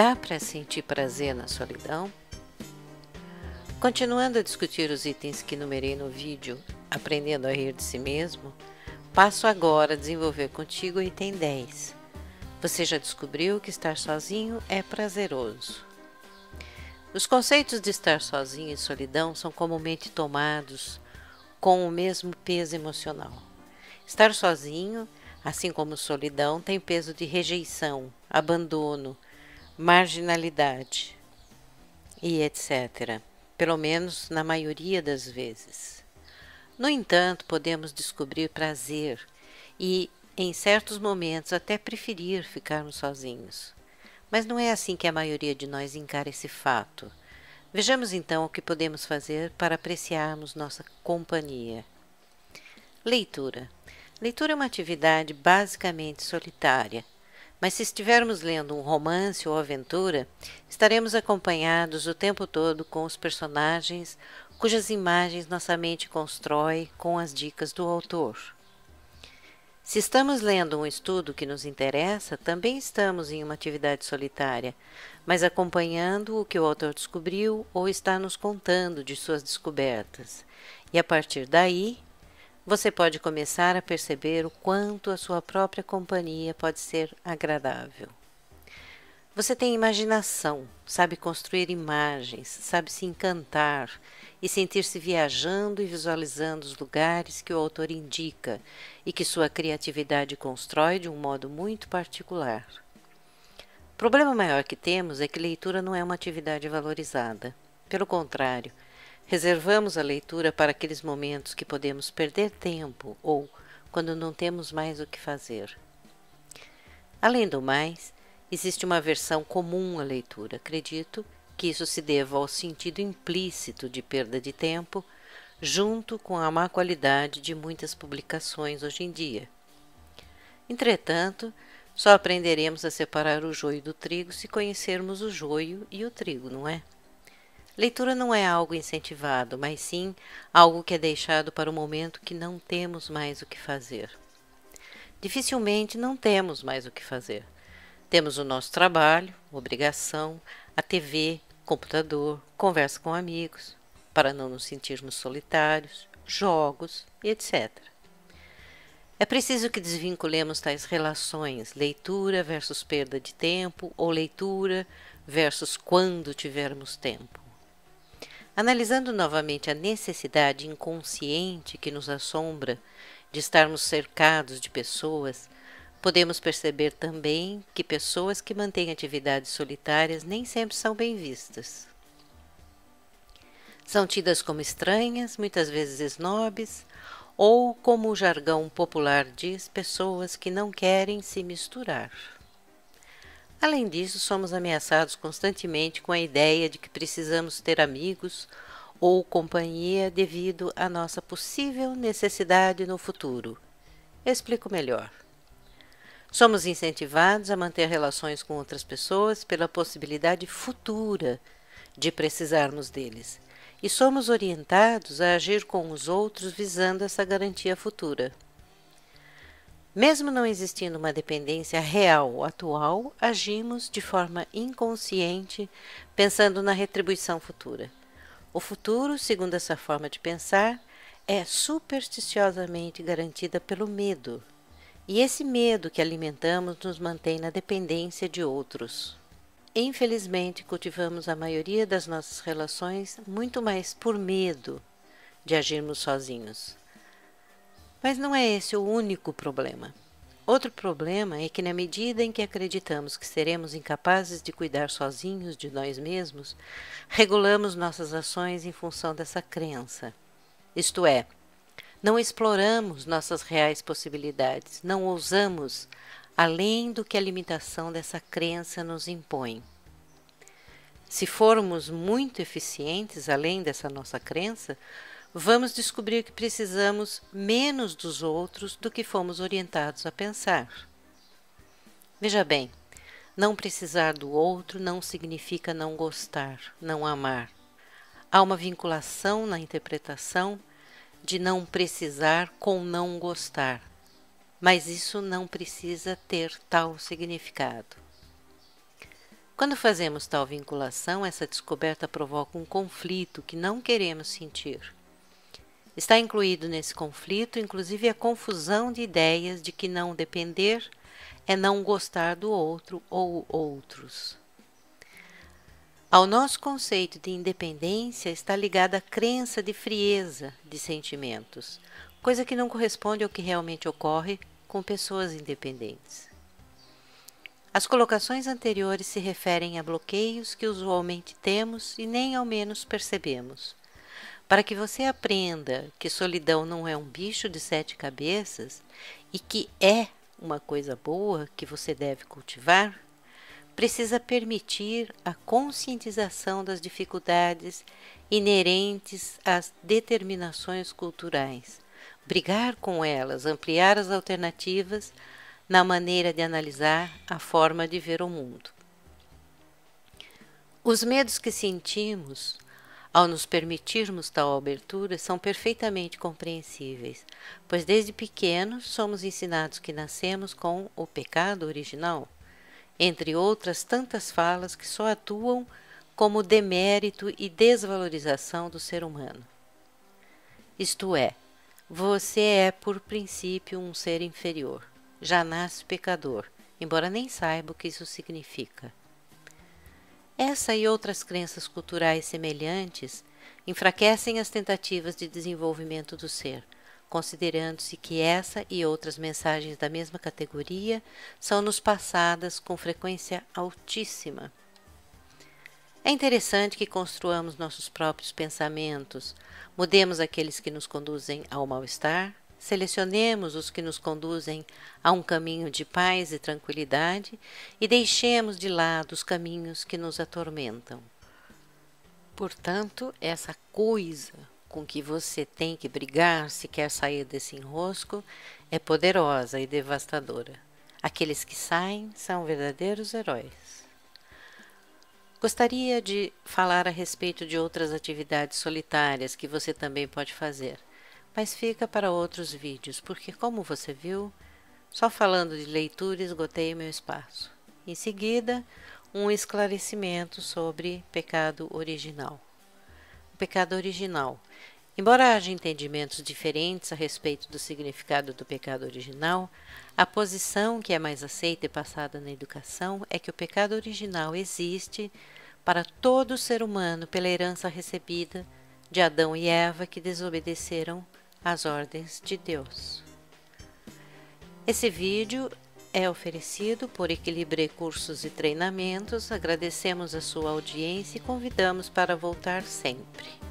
Dá para sentir prazer na solidão? Continuando a discutir os itens que numerei no vídeo Aprendendo a Rir de Si Mesmo, passo agora a desenvolver contigo o item 10. Você já descobriu que estar sozinho é prazeroso. Os conceitos de estar sozinho e solidão são comumente tomados com o mesmo peso emocional. Estar sozinho, assim como solidão, tem peso de rejeição, abandono, marginalidade e etc., pelo menos na maioria das vezes. No entanto, podemos descobrir prazer e, em certos momentos, até preferir ficarmos sozinhos. Mas não é assim que a maioria de nós encara esse fato. Vejamos então o que podemos fazer para apreciarmos nossa companhia. Leitura. Leitura é uma atividade basicamente solitária, mas se estivermos lendo um romance ou aventura, estaremos acompanhados o tempo todo com os personagens cujas imagens nossa mente constrói com as dicas do autor. Se estamos lendo um estudo que nos interessa, também estamos em uma atividade solitária, mas acompanhando o que o autor descobriu ou está nos contando de suas descobertas. E a partir daí, você pode começar a perceber o quanto a sua própria companhia pode ser agradável. Você tem imaginação, sabe construir imagens, sabe se encantar e sentir-se viajando e visualizando os lugares que o autor indica e que sua criatividade constrói de um modo muito particular. O problema maior que temos é que leitura não é uma atividade valorizada. Pelo contrário, reservamos a leitura para aqueles momentos que podemos perder tempo ou quando não temos mais o que fazer. Além do mais, existe uma aversão comum à leitura. Acredito que isso se deva ao sentido implícito de perda de tempo, junto com a má qualidade de muitas publicações hoje em dia. Entretanto, só aprenderemos a separar o joio do trigo se conhecermos o joio e o trigo, não é? Leitura não é algo incentivado, mas sim algo que é deixado para o momento que não temos mais o que fazer. Dificilmente não temos mais o que fazer. Temos o nosso trabalho, obrigação, a TV, computador, conversa com amigos, para não nos sentirmos solitários, jogos e etc. É preciso que desvinculemos tais relações, leitura versus perda de tempo ou leitura versus quando tivermos tempo. Analisando novamente a necessidade inconsciente que nos assombra de estarmos cercados de pessoas, podemos perceber também que pessoas que mantêm atividades solitárias nem sempre são bem vistas. São tidas como estranhas, muitas vezes snobs, ou, como o jargão popular diz, pessoas que não querem se misturar. Além disso, somos ameaçados constantemente com a ideia de que precisamos ter amigos ou companhia devido à nossa possível necessidade no futuro. Explico melhor. Somos incentivados a manter relações com outras pessoas pela possibilidade futura de precisarmos deles, e somos orientados a agir com os outros visando essa garantia futura. Mesmo não existindo uma dependência real atual, agimos de forma inconsciente, pensando na retribuição futura. O futuro, segundo essa forma de pensar, é supersticiosamente garantida pelo medo. E esse medo que alimentamos nos mantém na dependência de outros. Infelizmente, cultivamos a maioria das nossas relações muito mais por medo de agirmos sozinhos. Mas não é esse o único problema. Outro problema é que, na medida em que acreditamos que seremos incapazes de cuidar sozinhos de nós mesmos, regulamos nossas ações em função dessa crença. Isto é, não exploramos nossas reais possibilidades, não ousamos além do que a limitação dessa crença nos impõe. Se formos muito eficientes além dessa nossa crença, vamos descobrir que precisamos menos dos outros do que fomos orientados a pensar. Veja bem, não precisar do outro não significa não gostar, não amar. Há uma vinculação na interpretação de não precisar com não gostar, mas isso não precisa ter tal significado. Quando fazemos tal vinculação, essa descoberta provoca um conflito que não queremos sentir. Está incluído nesse conflito, inclusive, a confusão de ideias de que não depender é não gostar do outro ou outros. Ao nosso conceito de independência está ligada a crença de frieza de sentimentos, coisa que não corresponde ao que realmente ocorre com pessoas independentes. As colocações anteriores se referem a bloqueios que usualmente temos e nem ao menos percebemos. Para que você aprenda que solidão não é um bicho de 7 cabeças e que é uma coisa boa que você deve cultivar, precisa permitir a conscientização das dificuldades inerentes às determinações culturais, brigar com elas, ampliar as alternativas na maneira de analisar a forma de ver o mundo. Os medos que sentimos ao nos permitirmos tal abertura são perfeitamente compreensíveis, pois desde pequenos somos ensinados que nascemos com o pecado original, entre outras tantas falas que só atuam como demérito e desvalorização do ser humano. Isto é, você é por princípio um ser inferior, já nasce pecador, embora nem saiba o que isso significa. Essa e outras crenças culturais semelhantes enfraquecem as tentativas de desenvolvimento do ser, considerando-se que essa e outras mensagens da mesma categoria são-nos passadas com frequência altíssima. É interessante que construamos nossos próprios pensamentos, mudemos aqueles que nos conduzem ao mal-estar, selecionemos os que nos conduzem a um caminho de paz e tranquilidade e deixemos de lado os caminhos que nos atormentam. Portanto, essa coisa com que você tem que brigar se quer sair desse enrosco é poderosa e devastadora. Aqueles que saem são verdadeiros heróis. Gostaria de falar a respeito de outras atividades solitárias que você também pode fazer, mas fica para outros vídeos, porque, como você viu, só falando de leitura esgotei o meu espaço. Em seguida, um esclarecimento sobre pecado original. O pecado original. Embora haja entendimentos diferentes a respeito do significado do pecado original, a posição que é mais aceita e passada na educação é que o pecado original existe para todo ser humano pela herança recebida de Adão e Eva que desobedeceram às ordens de Deus. Esse vídeo é oferecido por Equilibre Cursos e Treinamentos. Agradecemos a sua audiência e convidamos para voltar sempre.